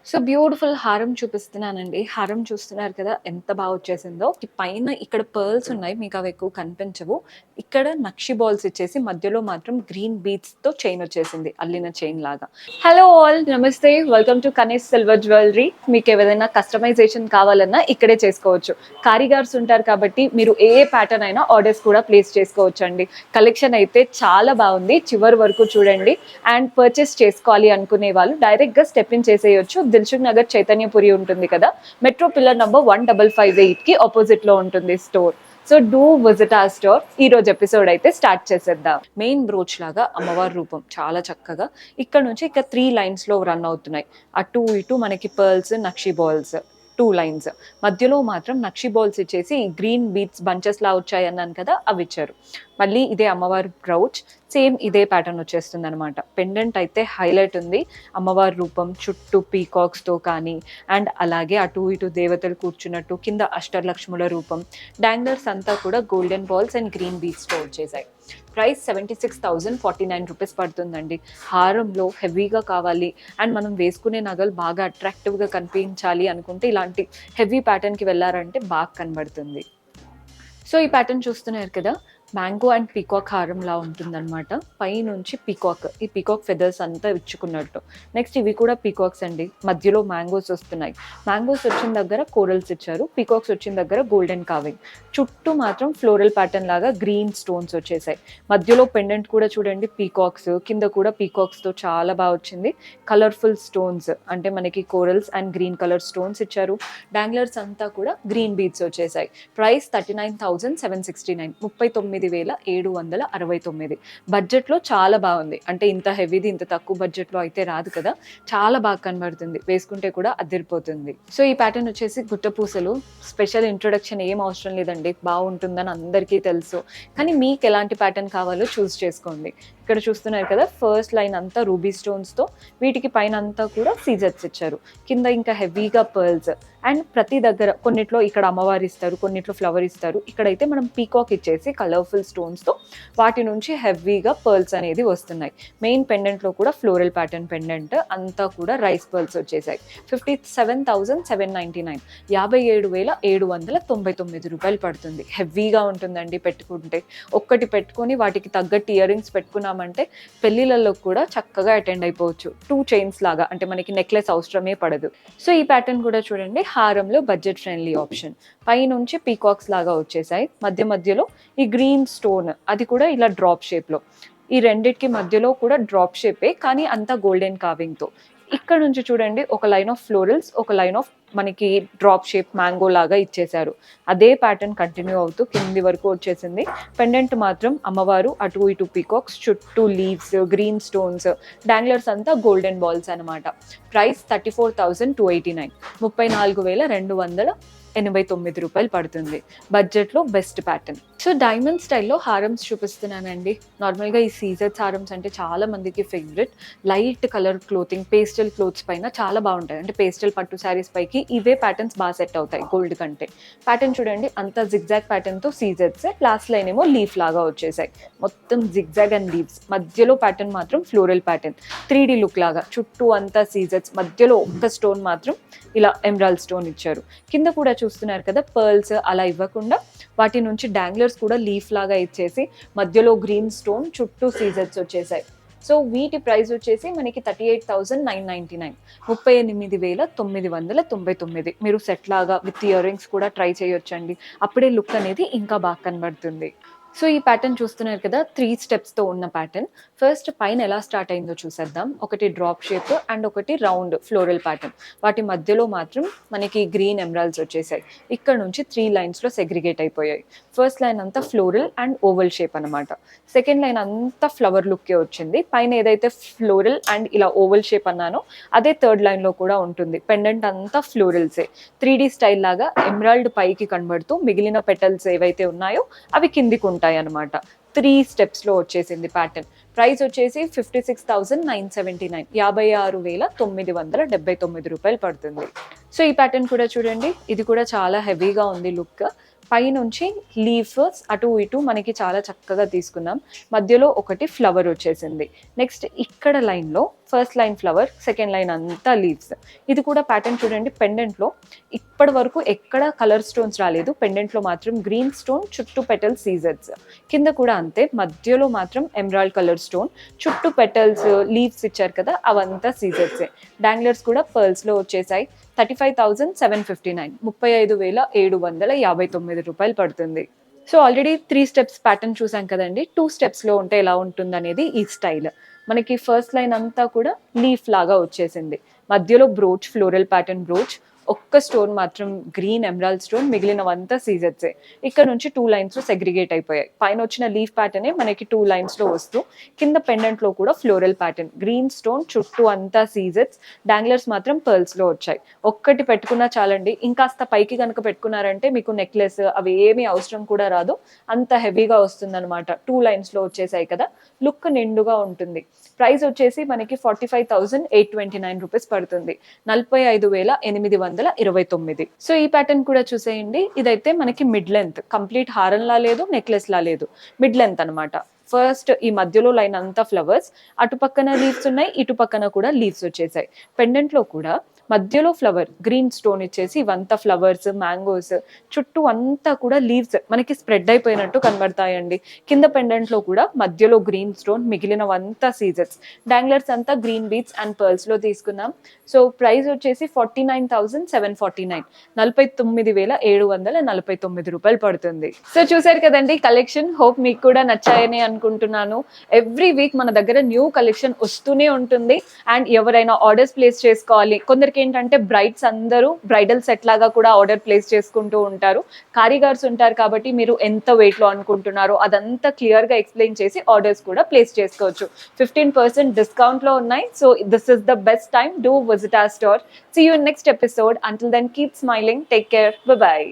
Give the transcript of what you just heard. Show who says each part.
Speaker 1: So beautiful హారం చూపిస్తున్నానండి. హారం చూస్తున్నారు కదా! ఎంత బాగా వచ్చేసిందో. ఈ పైన ఇక్కడ పర్ల్స్ ఉన్నాయి. మీకు అవి ఎక్కువ కనిపించవు. ఇక్కడ నక్షి బాల్స్ ఇచ్చేసి మధ్యలో మాత్రం గ్రీన్ బీడ్స్‌తో చైన్ వచ్చేసింది. అల్లిన చైన్ లాగా. హలో ఆల్ నమస్తే. Welcome to Kanis silver jewellery. మీకు ఏదైనా కస్టమైజేషన్ కావాలన్నా ఇక్కడే చేసుకోవచ్చు. కారిగార్స్ ఉంటారు కాబట్టి మీరు ఏ ప్యాటర్న్ అయినా ఆర్డర్స్ కూడా ప్లేస్ చేసుకోవచ్చండి. కలెక్షన్ అయితే చాలా బాగుంది. చివరి వరకు చూడండి. అండ్ పర్చేస్ చేసుకోవాలి అనుకునే వాళ్ళు డైరెక్ట్‌గా స్టెప్ ఇన్ చేసేయొచ్చు. దిల్సుఖ్ నగర్ చైతన్యపురి ఉంటుంది కదా, మెట్రో పిల్లర్ నంబర్ 1558 కి ఆపోజిట్ లో ఉంటుంది స్టోర్. సో డూ విజిట్ ఆ స్టోర్. ఈ రోజు ఎపిసోడ్ అయితే స్టార్ట్ చేసేద్దాం. మెయిన్ బ్రోచ్ లాగా అమ్మవారి రూపం చాలా చక్కగా ఇక్కడ నుంచి ఇక 3 లైన్స్ లో రన్ అవుతున్నాయి. అటు ఇటు మనకి పర్ల్స్ నక్షి బాల్స్ 2 లైన్స్, మధ్యలో మాత్రం నక్షి బాల్స్ ఇచ్చేసి గ్రీన్ బీట్స్ బంచెస్ లా వచ్చాయి అన్నాను కదా, అవి ఇచ్చారు. మళ్ళీ ఇదే అమ్మవారి బ్రౌచ్, సేమ్ ఇదే ప్యాటర్న్ వచ్చేస్తుంది అనమాట. పెండెంట్ అయితే హైలైట్ ఉంది. అమ్మవారి రూపం చుట్టూ పీకాక్స్తో కానీ, అండ్ అలాగే అటు ఇటు దేవతలు కూర్చున్నట్టు కింద అష్టలక్ష్ముల రూపం, డాంగ్లర్స్ అంతా కూడా గోల్డెన్ బాల్స్ అండ్ గ్రీన్ బీడ్స్తో వచ్చేసాయి. ప్రైస్ 76,049 రూపీస్ పడుతుందండి. హారంలో హెవీగా కావాలి అండ్ మనం వేసుకునే నగలు బాగా అట్రాక్టివ్గా కనిపించాలి అనుకుంటే ఇలాంటి హెవీ ప్యాటర్న్కి వెళ్ళారంటే బాగా కనబడుతుంది. సో ఈ ప్యాటర్న్ చూస్తున్నారు కదా, మ్యాంగో అండ్ పీకాక్ హారంలా ఉంటుందన్నమాట. పైనుంచి పీకాక్, ఈ పీకాక్ ఫెదర్స్ అంతా ఇచ్చుకున్నట్టు. నెక్స్ట్ ఇవి కూడా పీకాక్స్ అండి. మధ్యలో మ్యాంగోస్ వస్తున్నాయి. మ్యాంగోస్ వచ్చిన దగ్గర కోరల్స్ ఇచ్చారు, పీకాక్స్ వచ్చిన దగ్గర గోల్డెన్ కావింగ్. చుట్టూ మాత్రం ఫ్లోరల్ ప్యాటర్న్ లాగా గ్రీన్ స్టోన్స్ వచ్చేసాయి. మధ్యలో పెండెంట్ కూడా చూడండి పీకాక్స్, కింద కూడా పీకాక్స్తో చాలా బాగా వచ్చింది. కలర్ఫుల్ స్టోన్స్ అంటే మనకి corals and green colour stones ఇచ్చారు. డాంగ్లర్స్ అంతా కూడా గ్రీన్ బీడ్స్ వచ్చేసాయి. ప్రైస్ 39,769, 39,769. బడ్జెట్లో చాలా బాగుంది. అంటే ఇంత హెవీది ఇంత తక్కువ బడ్జెట్లో అయితే రాదు కదా, చాలా బాగా కనబడుతుంది. వేసుకుంటే కూడా అదిరిపోతుంది. సో ఈ ప్యాటర్న్ వచ్చేసి గుట్టపూసలు. స్పెషల్ ఇంట్రొడక్షన్ ఏం అవసరం లేదండి, బాగుంటుందని అందరికీ తెలుసు. కానీ మీకు ఎలాంటి ప్యాటర్న్ కావాలో చూస్ చేసుకోండి. ఇక్కడ చూస్తున్నారు కదా, ఫస్ట్ లైన్ అంతా రూబీ స్టోన్స్తో, వీటికి పైన అంతా కూడా సీజర్స్ ఇచ్చారు. కింద ఇంకా హెవీగా పర్ల్స్. అండ్ ప్రతి దగ్గర కొన్నిట్లో ఇక్కడ అమ్మవారు ఇస్తారు, కొన్నిట్లో ఫ్లవర్ ఇస్తారు. ఇక్కడైతే మనం పీకాక్ ఇచ్చేసి కలర్ఫుల్ స్టోన్స్తో వాటి నుంచి హెవీగా పర్ల్స్ అనేది వస్తున్నాయి. మెయిన్ పెండెంట్లో కూడా ఫ్లోరల్ ప్యాటర్న్ పెండెంట్ అంతా కూడా రైస్ పర్ల్స్ వచ్చేసాయి. 57,799, 57,799 రూపాయలు పడుతుంది. హెవీగా ఉంటుందండి పెట్టుకుంటే. ఒక్కటి పెట్టుకొని వాటికి తగ్గట్టు ఇయర్ రింగ్స్ పెట్టుకున్నామంటే పెళ్లిళ్ళలో కూడా చక్కగా అటెండ్ అయిపోవచ్చు. 2 చైన్స్ లాగా, అంటే మనకి నెక్లెస్ అవసరమే పడదు. సో ఈ ప్యాటర్న్ కూడా చూడండి, హారంలో బడ్జెట్ ఫ్రెండ్లీ ఆప్షన్. పైనుంచి పీకాక్స్ లాగా వచ్చేసాయి. మధ్యలో ఈ గ్రీన్ స్టోన్, అది కూడా ఇలా డ్రాప్ షేప్లో. ఈ రెండిటికి మధ్యలో కూడా డ్రాప్ షేపే, కానీ అంతా గోల్డెన్ కావింగ్తో. ఇక్కడ నుంచి చూడండి, ఒక లైన్ ఆఫ్ ఫ్లోరల్స్, ఒక లైన్ ఆఫ్ మనకి డ్రాప్ షేప్ మ్యాంగో లాగా ఇచ్చేశారు. అదే ప్యాటర్న్ కంటిన్యూ అవుతూ కింది వరకు వచ్చేసింది. పెండెంట్ మాత్రం అమ్మవారు, అటు ఇటు పీకాక్స్, చుట్టూ లీవ్స్, గ్రీన్ స్టోన్స్, డాంగ్లర్స్ అంతా గోల్డెన్ బాల్స్ అనమాట. ప్రైస్ 34,289, 34,289 రూపాయలు పడుతుంది. బడ్జెట్లో బెస్ట్ ప్యాటర్న్. సో డైమండ్ స్టైల్లో హారమ్స్ చూపిస్తున్నానండి. నార్మల్గా ఈ సీజర్స్ హారమ్స్ అంటే చాలా మందికి favourite. Light colour clothing, pastel clothes పైన చాలా బాగుంటాయి. అంటే పేస్టల్ పట్టు శారీస్ పైకి ఇవే ప్యాటర్న్స్ బాగా సెట్ అవుతాయి గోల్డ్ కంటే. ప్యాటర్న్ చూడండి, అంతా జిగ్జాగ్ ప్యాటర్న్తో సీజర్స్, లాస్ట్ లైన్ ఏమో లీఫ్ లాగా వచ్చేసాయి. మొత్తం జిగ్జాగ్ అండ్ లీవ్స్. మధ్యలో ప్యాటర్న్ మాత్రం ఫ్లోరల్ ప్యాటర్న్, 3D లుక్ లాగా. చుట్టూ అంతా సీజర్స్, మధ్యలో ఒక్క స్టోన్ మాత్రం ఇలా ఎమరాల్డ్ స్టోన్ ఇచ్చారు. కింద కూడా చూస్తున్నారు కదా, పర్ల్స్ అలా ఇవ్వకుండా వాటి నుంచి డాంగ్లర్స్ కూడా లీఫ్ లాగా ఇచ్చేసి మధ్యలో గ్రీన్ స్టోన్, చుట్టూ సీజర్స్ వచ్చేసాయి. సో వీటి ప్రైస్ వచ్చేసి మనకి 38,999, 38,999. మీరు సెట్ లాగా విత్ ఇయర్ రింగ్స్ కూడా ట్రై చేయొచ్చండి. అప్పుడే లుక్ అనేది ఇంకా బాగా కనబడుతుంది. సో ఈ ప్యాటర్న్ చూస్తున్నారు కదా, 3 స్టెప్స్తో ఉన్న ప్యాటర్న్. ఫస్ట్ పైన ఎలా స్టార్ట్ అయిందో చూసేద్దాం. ఒకటి డ్రాప్ షేప్ అండ్ ఒకటి రౌండ్ ఫ్లోరల్ ప్యాటర్న్. వాటి మధ్యలో మాత్రం మనకి గ్రీన్ ఎమరాల్డ్స్ వచ్చేసాయి. ఇక్కడ నుంచి 3 లైన్స్లో సెగ్రిగేట్ అయిపోయాయి. ఫస్ట్ లైన్ అంతా ఫ్లోరల్ అండ్ ఓవల్ షేప్ అనమాట. సెకండ్ లైన్ అంతా ఫ్లవర్ లుక్కే వచ్చింది. పైన ఏదైతే ఫ్లోరల్ అండ్ ఇలా ఓవల్ షేప్ అన్నానో అదే థర్డ్ లైన్లో కూడా ఉంటుంది. పెండెంట్ అంతా ఫ్లోరల్సే. 3D స్టైల్ లాగా ఎమరాల్డ్ పైకి కనబడుతూ మిగిలిన పెటల్స్ ఏవైతే ఉన్నాయో అవి కిందికి ఉంటాయి అనమాట. 3 స్టెప్స్లో వచ్చేసింది ప్యాటర్న్. ప్రైస్ వచ్చేసి 56,979, 56,979 రూపాయలు పడుతుంది. సో ఈ ప్యాటర్న్ కూడా చూడండి, ఇది కూడా చాలా హెవీగా ఉంది లుక్. పైనుంచి లీఫ్స్ అటు ఇటు మనకి చాలా చక్కగా తీసుకున్నాం. మధ్యలో ఒకటి ఫ్లవర్ వచ్చేసింది. నెక్స్ట్ ఇక్కడ లైన్లో first line flower, second line అంతా లీవ్స్. ఇది కూడా ప్యాటర్న్ చూడండి, పెండెంట్లో ఇప్పటి వరకు ఎక్కడ కలర్ స్టోన్స్ రాలేదు, పెండెంట్లో మాత్రం గ్రీన్ స్టోన్, చుట్టూ పెటల్ సీజర్స్. కింద కూడా అంతే, మధ్యలో మాత్రం ఎమరాల్డ్ కలర్ స్టోన్, చుట్టూ పెటల్స్ లీవ్స్ ఇచ్చారు కదా, అవంతా సీజర్సే. డాంగ్లర్స్ కూడా పర్ల్స్లో వచ్చేసాయి. 35,759, 35,759 రూపాయలు పడుతుంది. సో ఆల్రెడీ 3 స్టెప్స్ ప్యాటర్న్ చూసాం కదండి. 2 స్టెప్స్లో ఉంటే ఎలా ఉంటుంది అనేది ఈ స్టైల్. మనకి ఫస్ట్ లైన్ అంతా కూడా లీఫ్ లాగా వచ్చేసింది, మధ్యలో బ్రోచ్, ఫ్లోరల్ ప్యాటర్న్ బ్రోచ్, ఒక్క స్టోన్ మాత్రం గ్రీన్ ఎమరాల్డ్ స్టోన్, మిగిలినవంతా సీజర్సే. ఇక్కడ నుంచి 2 లైన్స్లో సెగ్రిగేట్ అయిపోయాయి. పైన వచ్చిన లీఫ్ ప్యాటర్నే మనకి 2 లైన్స్లో వస్తూ, కింద పెండెంట్లో కూడా ఫ్లోరల్ ప్యాటర్న్, గ్రీన్ స్టోన్, చుట్టూ అంతా సీజర్స్. డాంగ్లర్స్ మాత్రం పర్ల్స్లో వచ్చాయి. ఒక్కటి పెట్టుకున్నా చాలండి. ఇంకాస్త పైకి కనుక పెట్టుకున్నారంటే మీకు నెక్లెస్ అవి ఏమీ అవసరం కూడా రాదు, అంత హెవీగా వస్తుందన్నమాట. 2 లైన్స్లో వచ్చేసాయి కదా, లుక్ నిండుగా ఉంటుంది. ప్రైస్ వచ్చేసి మనకి 45,829 రూపీస్ పడుతుంది, 45,829. సో ఈ ప్యాటర్న్ కూడా చూసేయండి. ఇదైతే మనకి మిడ్ లెంత్, కంప్లీట్ హారంలా లేదు, నెక్లెస్ లా లేదు, మిడ్ లెంత్ అనమాట. ఫస్ట్ ఈ మధ్యలో లైన్ అంతా ఫ్లవర్స్, అటు పక్కన లీవ్స్ ఉన్నాయి, ఇటు పక్కన కూడా లీవ్స్ వచ్చేసాయి. పెండెంట్లో కూడా మధ్యలో ఫ్లవర్, గ్రీన్ స్టోన్ ఇచ్చేసి ఇవంతా ఫ్లవర్స్, మ్యాంగోస్, చుట్టూ అంతా కూడా లీవ్స్ మనకి స్ప్రెడ్ అయిపోయినట్టు కనబడతాయండి. కింద పెండెంట్లో కూడా మధ్యలో గ్రీన్ స్టోన్, మిగిలినవంతా సీజర్స్. డాంగ్లర్స్ అంతా గ్రీన్ బీడ్స్ అండ్ పర్ల్స్లో తీసుకున్నాం. సో ప్రైస్ వచ్చేసి 49,749, 49,749 రూపాయలు పడుతుంది. సో చూసారు కదండి కలెక్షన్. హోప్ మీకు కూడా నచ్చాయని అనుకుంటున్నాను. ఎవ్రీ వీక్ మన దగ్గర న్యూ కలెక్షన్ వస్తూనే ఉంటుంది. అండ్ ఎవరైనా ఆర్డర్స్ ప్లేస్ చేసుకోవాలి, కొందరికి ఏంటంటే బ్రైడ్స్ అందరూ బ్రైడల్ సెట్ లాగా కూడా ఆర్డర్ ప్లేస్ చేసుకుంటూ ఉంటారు. కారీగర్స్ ఉంటారు కాబట్టి మీరు ఎంత వెయిట్లో అనుకుంటున్నారో అదంతా క్లియర్గా ఎక్స్ప్లెయిన్ చేసి ఆర్డర్స్ కూడా ప్లేస్ చేసుకోవచ్చు. 15% డిస్కౌంట్లో ఉన్నాయి. So this is the best time. Do visit our store. See you in next episode. Until then, keep smiling. Take care. Bye bye.